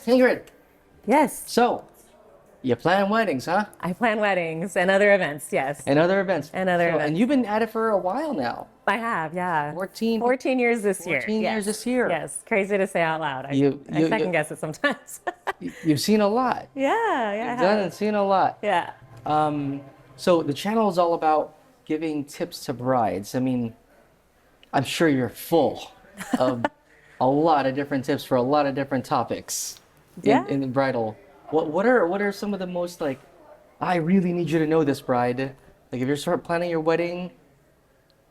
Ingrid, Yes, so you plan weddings, huh? I plan weddings and other events. Yes, And other events. and other And events. you've been at it for a while now. I have, yeah. 14, 14 years this year. 14 years Yes. this year. Yes. Crazy to say out loud. You, I you, second you, guess it sometimes. you've seen a lot. Yeah, yeah, I You've done have. and seen a lot. Yeah. So the channel is all about giving tips to brides. I mean, I'm sure you're full of a lot of different tips for a lot of different topics Yeah. in the bridal. What are some of the most like, I really need you to know this, bride. Like if you're start planning your wedding,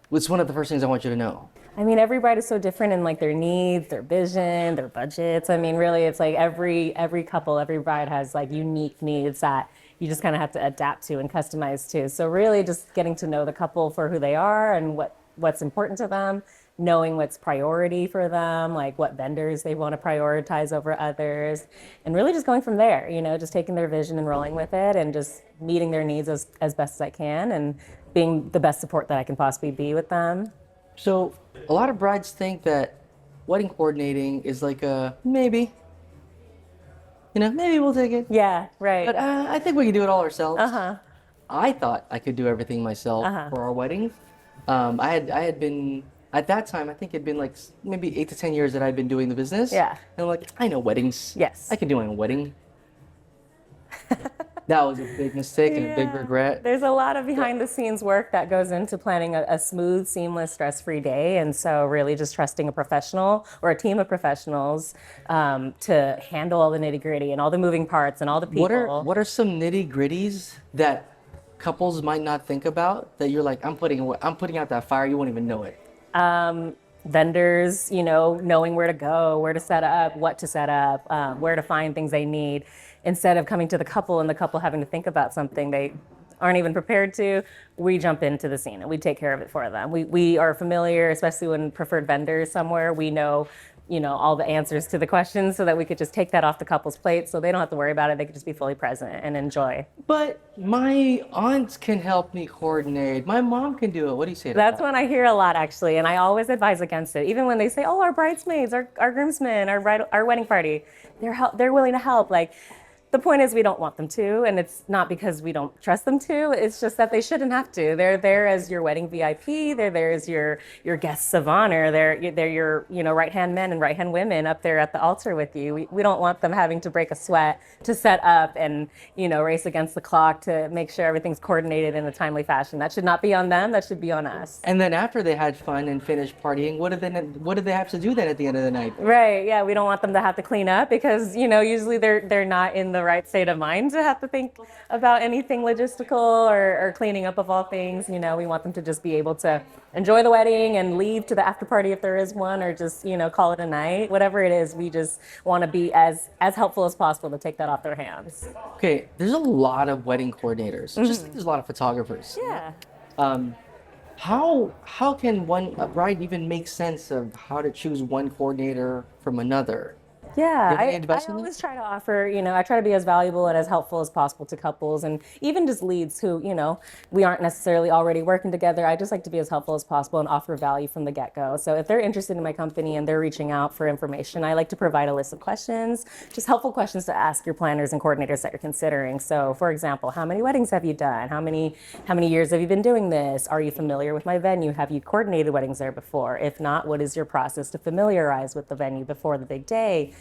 what's one of the first things I want you to know? I mean, every bride is so different in like their needs, their vision, their budgets. I mean, really, it's like every couple, every bride has like unique needs that you just kind of have to adapt to and customize to. So really, just getting to know the couple for who they are and what's important to them, knowing what's priority for them, like what vendors they want to prioritize over others, and really just going from there. Just taking their vision and rolling with it, and just meeting their needs as best as I can, and being the best support that I can possibly be with them. So a lot of brides think that wedding coordinating is like a maybe, maybe we'll take it. Yeah, right. But I think we can do it all ourselves. Uh-huh. I thought I could do everything myself Uh-huh. for our wedding. I had been at that time. I think it'd been like maybe 8 to 10 years that I'd been doing the business. Yeah. And I'm like, I know weddings. Yes. I can do my own wedding. That was a big mistake and a big Yeah. regret. There's a lot of behind the scenes work that goes into planning a smooth, seamless, stress-free day. And so really just trusting a professional or a team of professionals to handle all the nitty gritty and all the moving parts and all the people. What are some nitty gritties that couples might not think about that you're like, I'm putting out that fire, you won't even know it. Vendors, knowing where to go, where to set up, what to set up, where to find things they need, instead of coming to the couple and the couple having to think about something they aren't even prepared to. We jump into the scene and we take care of it for them. We are familiar, especially when preferred vendors somewhere. We know, all the answers to the questions, so that we could just take that off the couple's plate, so they don't have to worry about it. They could just be fully present and enjoy. But my aunts can help me coordinate. My mom can do it. What do you say to That's that? one I hear a lot, actually, and I always advise against it. Even when they say, "Oh, our bridesmaids, our groomsmen, our wedding party, they're willing to help." Like, the point is, we don't want them to, and it's not because we don't trust them to. It's just that they shouldn't have to. They're there as your wedding VIP. They're there as your guests of honor. They're your right hand men and right hand women up there at the altar with you. We don't want them having to break a sweat to set up and race against the clock to make sure everything's coordinated in a timely fashion. That should not be on them. That should be on us. And then after they had fun and finished partying, what do they have to do then at the end of the night? Right. Yeah. We don't want them to have to clean up because, usually they're not in the right state of mind to have to think about anything logistical or cleaning up of all things. We want them to just be able to enjoy the wedding and leave to the after party if there is one, or just, call it a night. Whatever it is, we just want to be as helpful as possible to take that off their hands. Okay, there's a lot of wedding coordinators, just like there's a lot of photographers. Yeah. How can a bride even make sense of how to choose one coordinator from another? Yeah, You have any I advice on that? always try to offer, I try to be as valuable and as helpful as possible to couples and even just leads who, we aren't necessarily already working together. I just like to be as helpful as possible and offer value from the get-go. So if they're interested in my company and they're reaching out for information, I like to provide a list of questions, just helpful questions to ask your planners and coordinators that you're considering. So for example, how many weddings have you done? How many years have you been doing this? Are you familiar with my venue? Have you coordinated weddings there before? If not, what is your process to familiarize with the venue before the big day?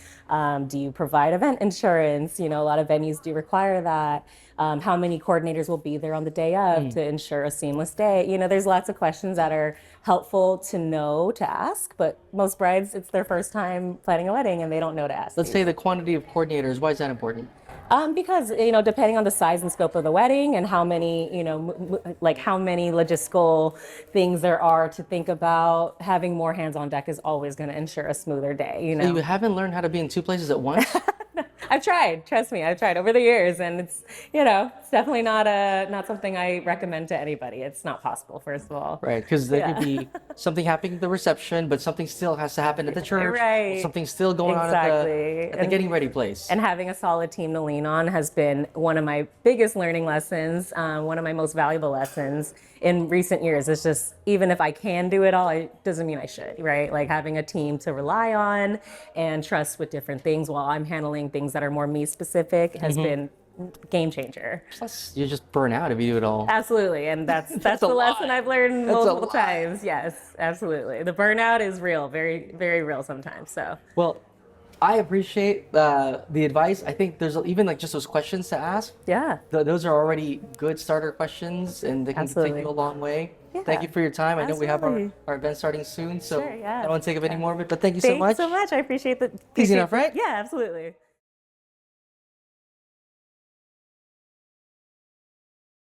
Do you provide event insurance? A lot of venues do require that. How many coordinators will be there on the day of to ensure a seamless day? There's lots of questions that are helpful to know to ask, but most brides, it's their first time planning a wedding and they don't know to ask. Let's say the quantity of coordinators. Why is that important? Because, depending on the size and scope of the wedding and how many, like how many logistical things there are to think about, having more hands on deck is always going to ensure a smoother day, So you haven't learned how to be in two places at once? I've tried. Trust me, I've tried over the years, and it's it's definitely not something I recommend to anybody. It's not possible, first of all. Right, because there could Yeah. be something happening at the reception, but something still has to happen at the church. Right. Something still going on Exactly. at the getting ready place. And having a solid team to lean on has been one of my biggest learning lessons, one of my most valuable lessons in recent years. It's just, even if I can do it all, it doesn't mean I should, right? Like having a team to rely on and trust with different things while I'm handling things that are more me specific has been game changer. Plus, you just burn out if you do it all. Absolutely. And that's a the lot. lesson I've learned That's a multiple lot. times. Yes, absolutely. The burnout is real, very, very real sometimes. So Well, I appreciate the advice. I think there's even like just those questions to ask. yeah. Those are already good starter questions, and they can take Absolutely. you a long way. Yeah, Thank you for your time. I know we have absolutely. our event starting soon, so Sure, yeah. I don't want to take up any more of it, but thank you so Thank much. you so much. I appreciate the. Easy enough, right? Yeah, absolutely.